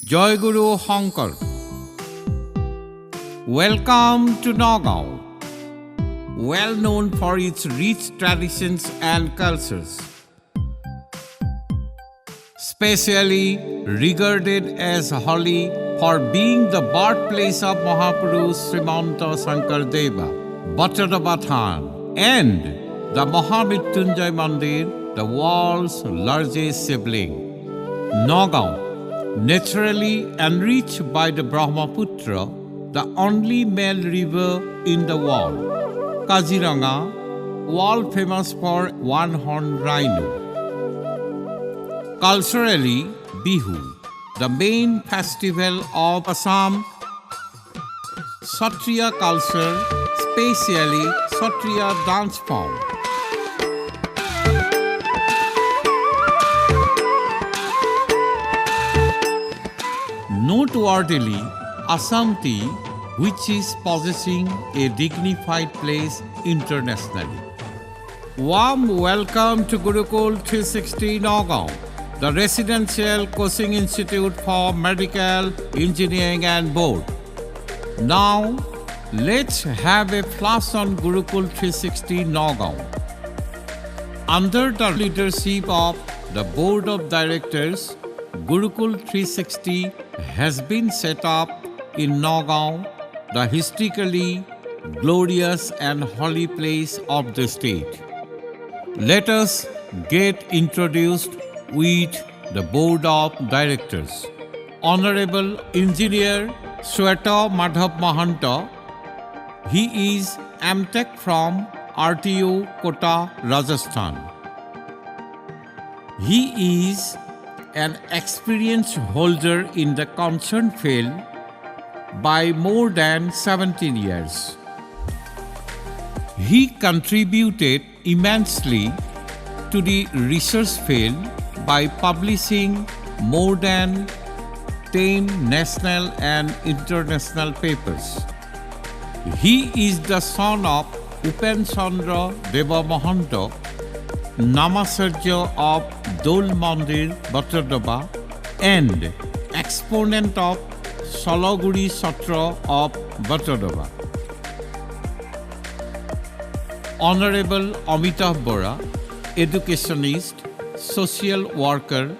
Joy Guru Shankar. Welcome to Nagaon, well known for its rich traditions and cultures. Specially regarded as holy for being the birthplace of Mahapurush Srimanta Shankardeva, Bhattadaba Than, and the Mahamrityunjay Mandir, the world's largest sibling. Nagaon, naturally enriched by the Brahmaputra, the only male river in the world. Kaziranga, world famous for one-horned rhino. Culturally, Bihu, the main festival of Assam. Satriya culture, specially Satriya dance form. Noteworthily, Assam tea, which is possessing a dignified place internationally. Warm welcome to Gurukul 360 Nagaon, the residential coaching institute for medical, engineering and board. Now, let's have a flash on Gurukul 360 Nagaon. Under the leadership of the Board of Directors, Gurukul 360 has been set up in Nagaon, the historically glorious and holy place of the state. Let us get introduced with the Board of Directors. Honorable Engineer Sweta Madhav Mahanta. He is MTech from RTO Kota, Rajasthan. He is an experienced holder in the concerned field by more than 17 years. He contributed immensely to the research field by publishing more than 10 national and international papers. He is the son of Upen Chandra Deva Mahanta, Namasarja of Dol Mandir, Bhattadaba, and exponent of Salaguri Satra of Bhattadaba. Honorable Amitav Bora, educationist, social worker,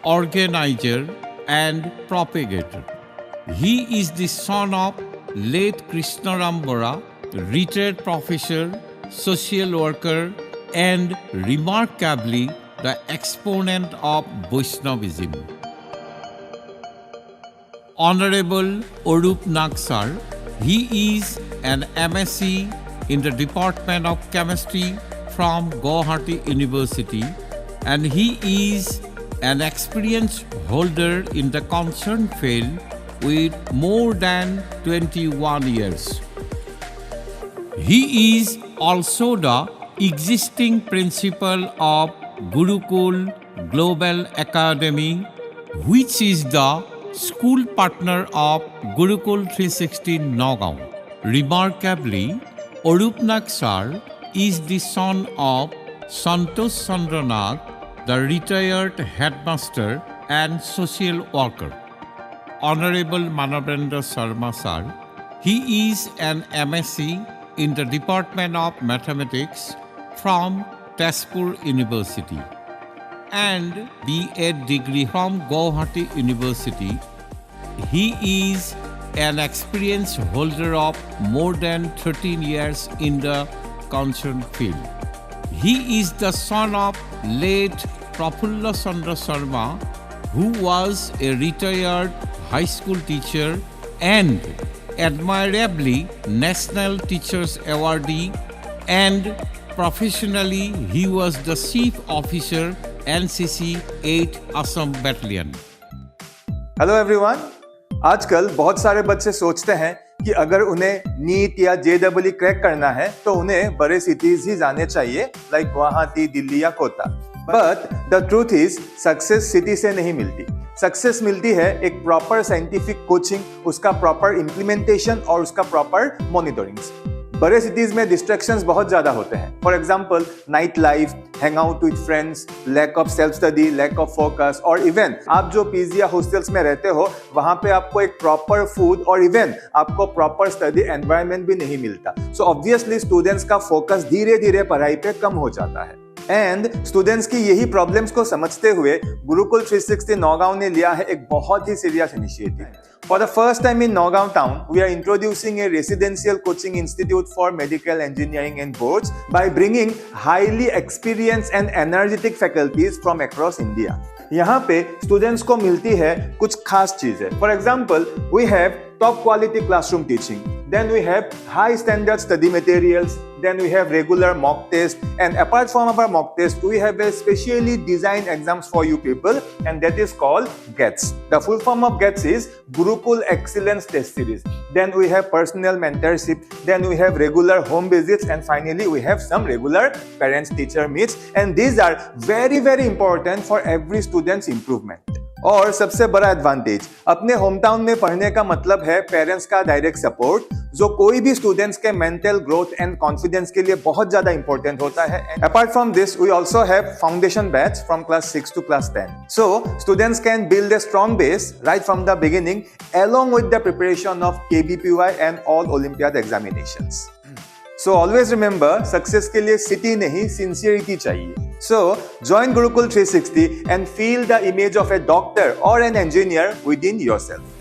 organizer, and propagator. He is the son of late Krishnaram Bora, retired professor, social worker, and remarkably the exponent of Vaishnavism. Honorable Orup Nag Sir, he is an MSc in the Department of Chemistry from Guwahati University, and he is an experienced holder in the concerned field with more than 21 years. He is also the existing principal of Gurukul Global Academy, which is the school partner of Gurukul 360 Nagaon. Remarkably, Orup Nag Sir is the son of Santosh Chandra Nag, the retired headmaster and social worker. Honorable Manavendra Sharma Sir, he is an MSc in the Department of Mathematics from Tezpur University and B.Ed degree from Guwahati University. He is an experienced holder of more than 13 years in the concerned field. He is the son of late Prafulla Chandra Sharma, who was a retired high school teacher and admirably National Teachers Awardee, and professionally he was the Chief Officer NCC 8 Assam Battalion. Hello everyone. आजकल बहुत सारे बच्चे सोचते हैं कि अगर उन्हें NEET या जेईई क्रैक करना है तो उन्हें बड़े सिटीज ही जाने चाहिए, लाइक गुवाहाटी, दिल्ली या Kota. But the truth is success city से नहीं मिलती। सक्सेस मिलती है एक प्रॉपर साइंटिफिक कोचिंग, उसका प्रॉपर इम्प्लीमेंटेशन और उसका प्रॉपर मॉनिटरिंग से। बड़े सिटीज में डिस्ट्रैक्शंस बहुत ज्यादा होते हैं. For example night life, hang out with friends, lack of self study, lack of focus, और इवन आप जो पीजी या हॉस्टल्स में रहते हो वहां पे आपको एक प्रॉपर फूड और इवन आपको प्रॉपर स्टडी एनवायरनमेंट भी नहीं मिलता. सो ऑब्वियसली स्टूडेंट्स का फोकस धीरे धीरे पढ़ाई पे कम हो जाता है. एंड स्टूडेंट्स की यही प्रॉब्लम्स को समझते हुए गुरुकुल 360 नौगांव ने लिया है एक बहुत ही serious initiative. For the first time in Nagaon town, we are introducing a residential coaching institute for medical engineering and boards by bringing highly experienced and energetic faculties from across India. यहाँ पे students को मिलती है कुछ खास चीजें. For example, we have top quality classroom teaching. Then we have high standard study materials. Then we have regular mock tests. And apart from our mock test, we have a specially designed exams for you people, and that is called GETS. The full form of GETS is Gurukul Excellence Test Series. Then we have personal mentorship. Then we have regular home visits. And finally, we have some regular parents-teacher meets. And these are very, very important for every student's improvement. और सबसे बड़ा advantage, अपने home town में पढ़ने का मतलब है parents का डायरेक्ट सपोर्ट, जो कोई भी स्टूडेंट्स के मेंटल ग्रोथ एंड कॉन्फिडेंस के लिए बहुत ज्यादा इंपॉर्टेंट होता है. Apart from this, we also have foundation batch from class 6 to class 10. So students can build a strong base right from the beginning, along with the preparation of KBPY and all Olympiad examinations. So always remember, success के लिए city नहीं, sincerity चाहिए. So join Gurukul 360 and feel the image of a doctor or an engineer within yourself.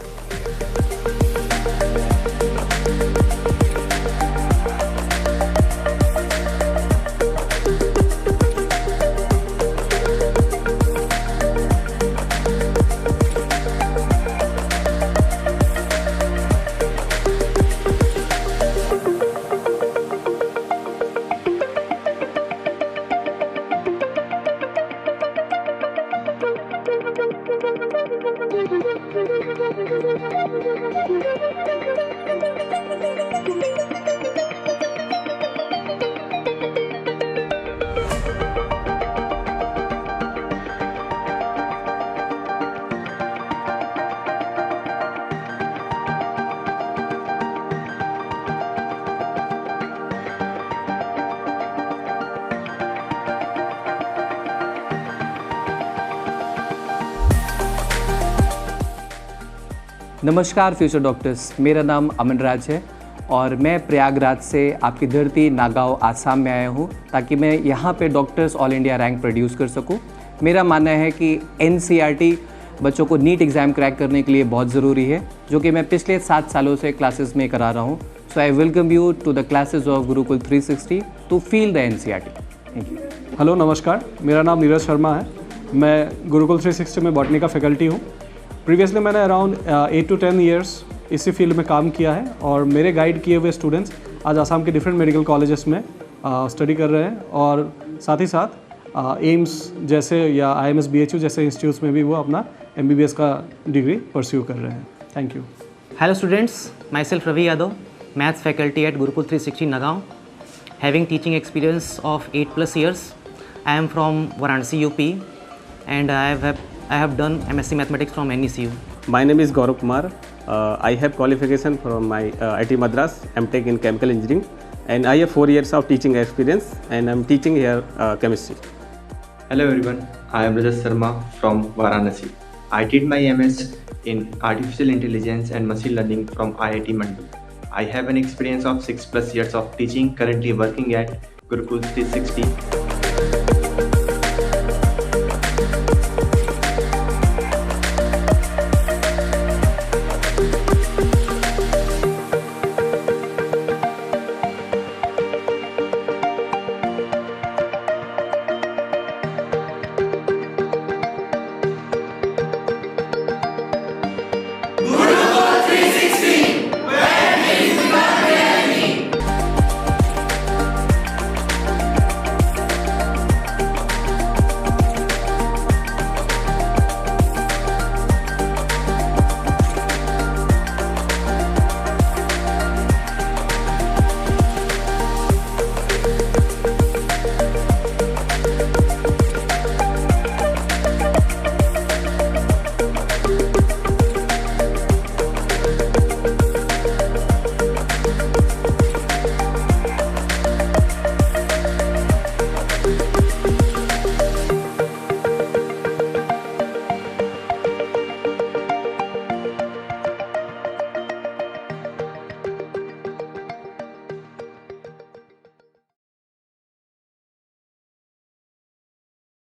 नमस्कार future doctors, मेरा नाम अमन राज है और मैं प्रयागराज से आपकी धरती नागांव आसाम में आया हूँ ताकि मैं यहाँ पे doctors all India rank produce कर सकूँ. मेरा मानना है कि NCERT बच्चों को नीट एग्ज़ाम क्रैक करने के लिए बहुत ज़रूरी है, जो कि मैं पिछले 7 सालों से क्लासेस में करा रहा हूँ. So I welcome you to the classes of Gurukul 360 to feel the NCERT. Thank you. Hello, नमस्कार. मेरा नाम नीरज शर्मा है. मैं गुरुकुल 360 में बॉटनी का फैकल्टी हूँ. प्रीवियसली मैंने अराउंड 8 to 10 ईयर्स इसी फील्ड में काम किया है और मेरे गाइड किए हुए स्टूडेंट्स आज आसाम के डिफरेंट मेडिकल कॉलेजेस में स्टडी कर रहे हैं और साथ ही साथ एम्स जैसे या IMS BHU जैसे इंस्टीट्यूट्स में भी वो अपना MBBS का डिग्री परस्यू कर रहे हैं. Thank you. Hello students, myself Ravi Yadav, Maths faculty at Gurukul 360 Nagaon, having teaching experience of 8+ years. I am from Varanasi, UP, and I have done MSc Mathematics from NECU. My name is Gaurav Kumar. I have qualification from my IIT Madras, MTech in Chemical Engineering, and I have 4 years of teaching experience, and I'm teaching here chemistry. Hello everyone, I am Rajat Sharma from Varanasi. I did my MS in Artificial Intelligence and Machine Learning from IIT Mandi. I have an experience of 6+ years of teaching, currently working at Gurukul 360.